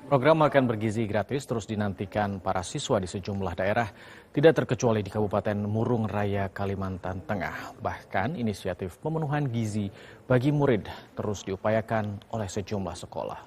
Program makan bergizi gratis terus dinantikan para siswa di sejumlah daerah, tidak terkecuali di Kabupaten Murung Raya, Kalimantan Tengah. Bahkan inisiatif pemenuhan gizi bagi murid terus diupayakan oleh sejumlah sekolah.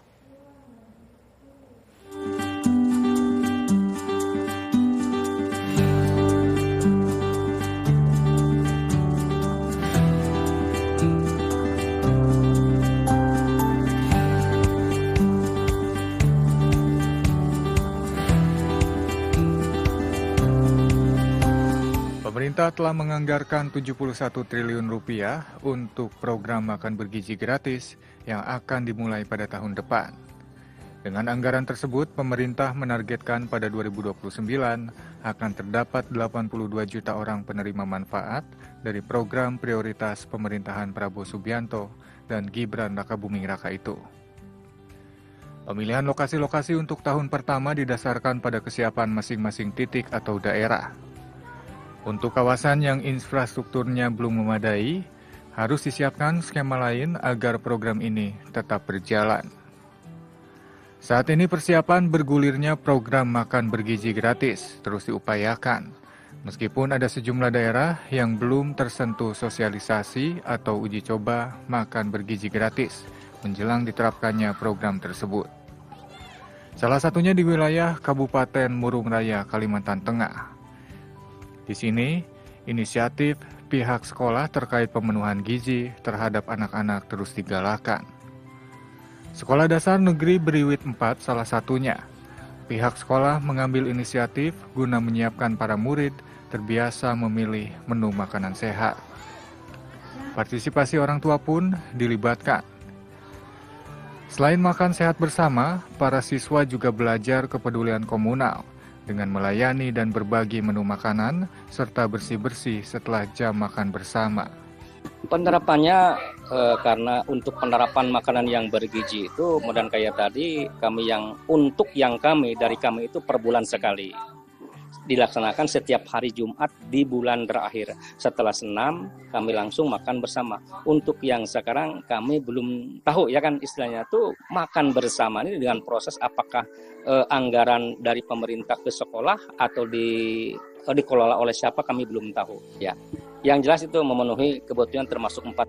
Pemerintah telah menganggarkan 71 triliun rupiah untuk program makan bergizi gratis yang akan dimulai pada tahun depan. Dengan anggaran tersebut, pemerintah menargetkan pada 2029 akan terdapat 82 juta orang penerima manfaat dari program prioritas pemerintahan Prabowo Subianto dan Gibran Rakabuming Raka itu. Pemilihan lokasi-lokasi untuk tahun pertama didasarkan pada kesiapan masing-masing titik atau daerah. Untuk kawasan yang infrastrukturnya belum memadai, harus disiapkan skema lain agar program ini tetap berjalan. Saat ini persiapan bergulirnya program makan bergizi gratis terus diupayakan, meskipun ada sejumlah daerah yang belum tersentuh sosialisasi atau uji coba makan bergizi gratis menjelang diterapkannya program tersebut. Salah satunya di wilayah Kabupaten Murung Raya, Kalimantan Tengah. Di sini, inisiatif pihak sekolah terkait pemenuhan gizi terhadap anak-anak terus digalakan. Sekolah Dasar Negeri Beriwit 4 salah satunya. Pihak sekolah mengambil inisiatif guna menyiapkan para murid terbiasa memilih menu makanan sehat. Partisipasi orang tua pun dilibatkan. Selain makan sehat bersama, para siswa juga belajar kepedulian komunal dengan melayani dan berbagi menu makanan, serta bersih-bersih setelah jam makan bersama. Penerapannya karena untuk penerapan makanan yang bergizi itu, modern kayak tadi, dari kami itu per bulan sekali. Dilaksanakan setiap hari Jumat di bulan terakhir. Setelah senam, kami langsung makan bersama. Untuk yang sekarang kami belum tahu ya kan istilahnya tuh makan bersama ini dengan proses apakah anggaran dari pemerintah ke sekolah atau dikelola oleh siapa kami belum tahu ya. Yang jelas itu memenuhi kebutuhan termasuk 4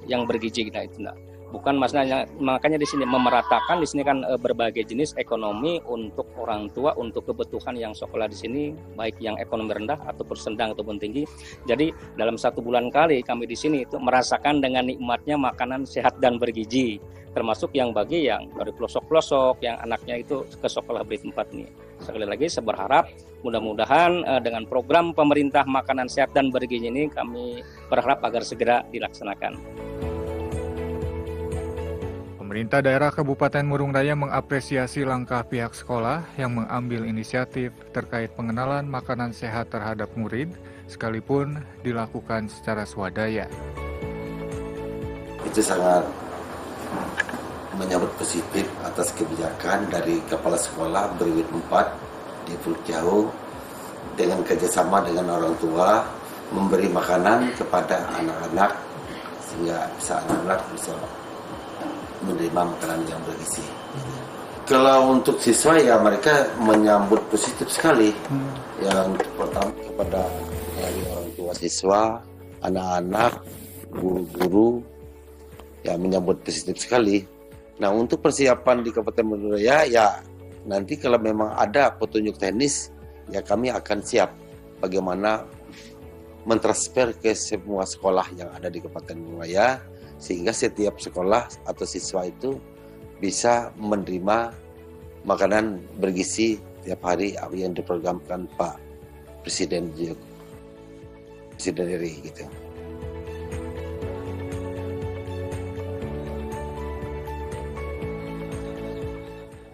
yang bergizi kita itu. Bukan maksudnya, makanya di sini memeratakan di sini kan berbagai jenis ekonomi untuk orang tua, untuk kebutuhan yang sekolah di sini, baik yang ekonomi rendah ataupun sedang ataupun tinggi. Jadi dalam 1 bulan kali kami di sini itu merasakan dengan nikmatnya makanan sehat dan bergizi, termasuk yang bagi yang dari pelosok-pelosok yang anaknya itu ke sekolah Beriwit 4 nih. Sekali lagi saya berharap mudah-mudahan dengan program pemerintah makanan sehat dan bergizi ini kami berharap agar segera dilaksanakan. Pemerintah daerah Kabupaten Murung Raya mengapresiasi langkah pihak sekolah yang mengambil inisiatif terkait pengenalan makanan sehat terhadap murid, sekalipun dilakukan secara swadaya. Itu sangat menyambut positif atas kebijakan dari Kepala Sekolah Beriwit 4 di Pulau Jauh dengan kerjasama dengan orang tua memberi makanan kepada anak-anak sehingga anak-anak bisa menerima makanan yang bergizi. Kalau untuk siswa ya mereka menyambut positif sekali. Yang pertama kepada dari orang tua siswa, anak-anak, guru-guru ya menyambut positif sekali. Nah untuk persiapan di Kabupaten Murung Raya ya nanti kalau memang ada petunjuk teknis ya kami akan siap bagaimana mentransfer ke semua sekolah yang ada di Kabupaten Murung Raya, sehingga setiap sekolah atau siswa itu bisa menerima makanan bergizi tiap hari yang diprogramkan Pak Presiden RI gitu.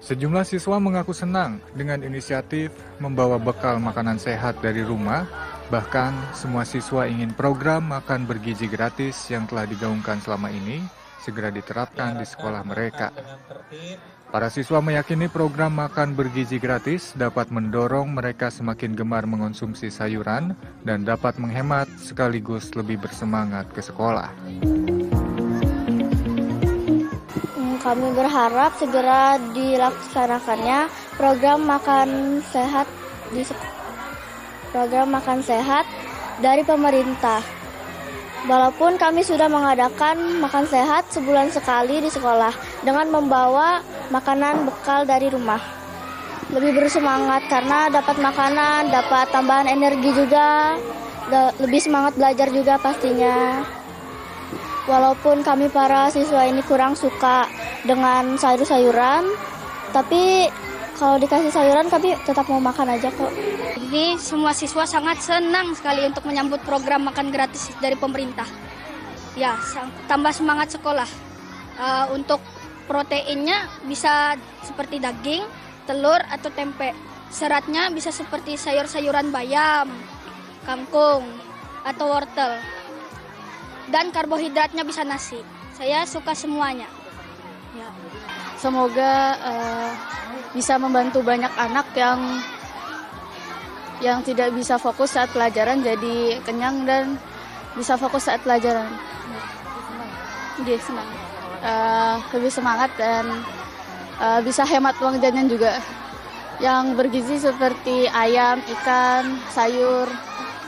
Sejumlah siswa mengaku senang dengan inisiatif membawa bekal makanan sehat dari rumah. Bahkan semua siswa ingin program makan bergizi gratis yang telah digaungkan selama ini segera diterapkan di sekolah mereka. Para siswa meyakini program makan bergizi gratis dapat mendorong mereka semakin gemar mengonsumsi sayuran dan dapat menghemat sekaligus lebih bersemangat ke sekolah. Kami berharap segera dilaksanakannya program makan sehat dari pemerintah. Walaupun kami sudah mengadakan makan sehat sebulan sekali di sekolah dengan membawa makanan bekal dari rumah. Lebih bersemangat karena dapat makanan, dapat tambahan energi juga, lebih semangat belajar juga pastinya. Walaupun kami para siswa ini kurang suka dengan sayur-sayuran, tapi kalau dikasih sayuran kami tetap mau makan aja kok. Ini semua siswa sangat senang sekali untuk menyambut program makan gratis dari pemerintah. Ya, tambah semangat sekolah. Untuk proteinnya bisa seperti daging, telur atau tempe. Seratnya bisa seperti sayur-sayuran bayam, kangkung, atau wortel. Dan karbohidratnya bisa nasi. Saya suka semuanya. Ya. Semoga bisa membantu banyak anak yang tidak bisa fokus saat pelajaran jadi kenyang dan bisa fokus saat pelajaran. Jadi senang. Lebih semangat dan bisa hemat uang jajan juga. Yang bergizi seperti ayam, ikan, sayur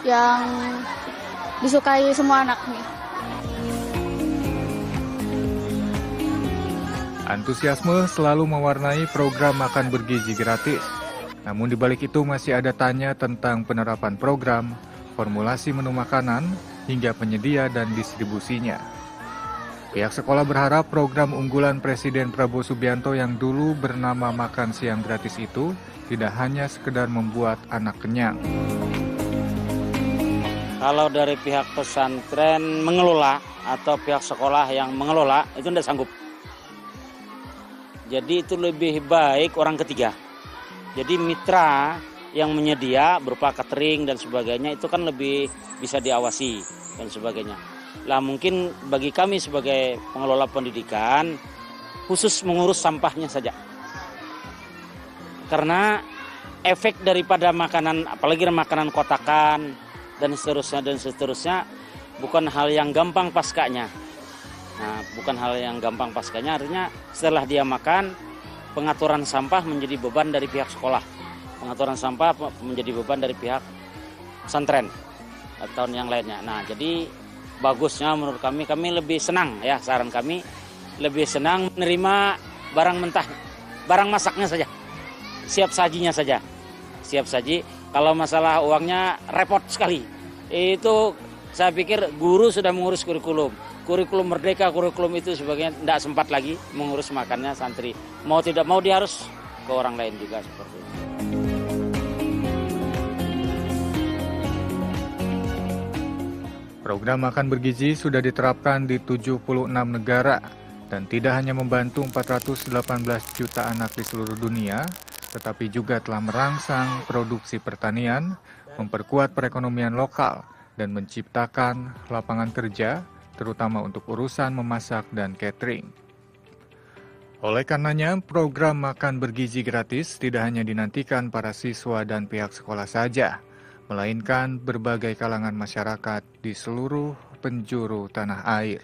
yang disukai semua anak nih. Antusiasme selalu mewarnai program makan bergizi gratis. Namun di balik itu masih ada tanya tentang penerapan program, formulasi menu makanan, hingga penyedia dan distribusinya. Pihak sekolah berharap program unggulan Presiden Prabowo Subianto yang dulu bernama Makan Siang Gratis itu tidak hanya sekedar membuat anak kenyang. Kalau dari pihak pesantren mengelola atau pihak sekolah yang mengelola itu tidak sanggup. Jadi itu lebih baik orang ketiga. Jadi mitra yang menyedia berupa catering dan sebagainya itu kan lebih bisa diawasi dan sebagainya. Lah mungkin bagi kami sebagai pengelola pendidikan khusus mengurus sampahnya saja. Karena efek daripada makanan, apalagi makanan kotakan dan seterusnya bukan hal yang gampang paskanya. Nah, bukan hal yang gampang paskanya, artinya setelah dia makan, pengaturan sampah menjadi beban dari pihak sekolah. Pengaturan sampah menjadi beban dari pihak pesantren atau yang lainnya. Nah, jadi bagusnya menurut kami lebih senang ya, saran kami lebih senang menerima barang mentah, barang masaknya saja, siap sajinya saja, siap saji. Kalau masalah uangnya repot sekali. Itu saya pikir guru sudah mengurus kurikulum merdeka, kurikulum itu sebagainya, tidak sempat lagi mengurus makannya santri. Mau tidak mau dia harus ke orang lain juga seperti itu. Program makan bergizi sudah diterapkan di 76 negara dan tidak hanya membantu 418 juta anak di seluruh dunia, tetapi juga telah merangsang produksi pertanian, memperkuat perekonomian lokal, dan menciptakan lapangan kerja, terutama untuk urusan memasak dan catering. Oleh karenanya, program makan bergizi gratis tidak hanya dinantikan para siswa dan pihak sekolah saja, melainkan berbagai kalangan masyarakat di seluruh penjuru tanah air.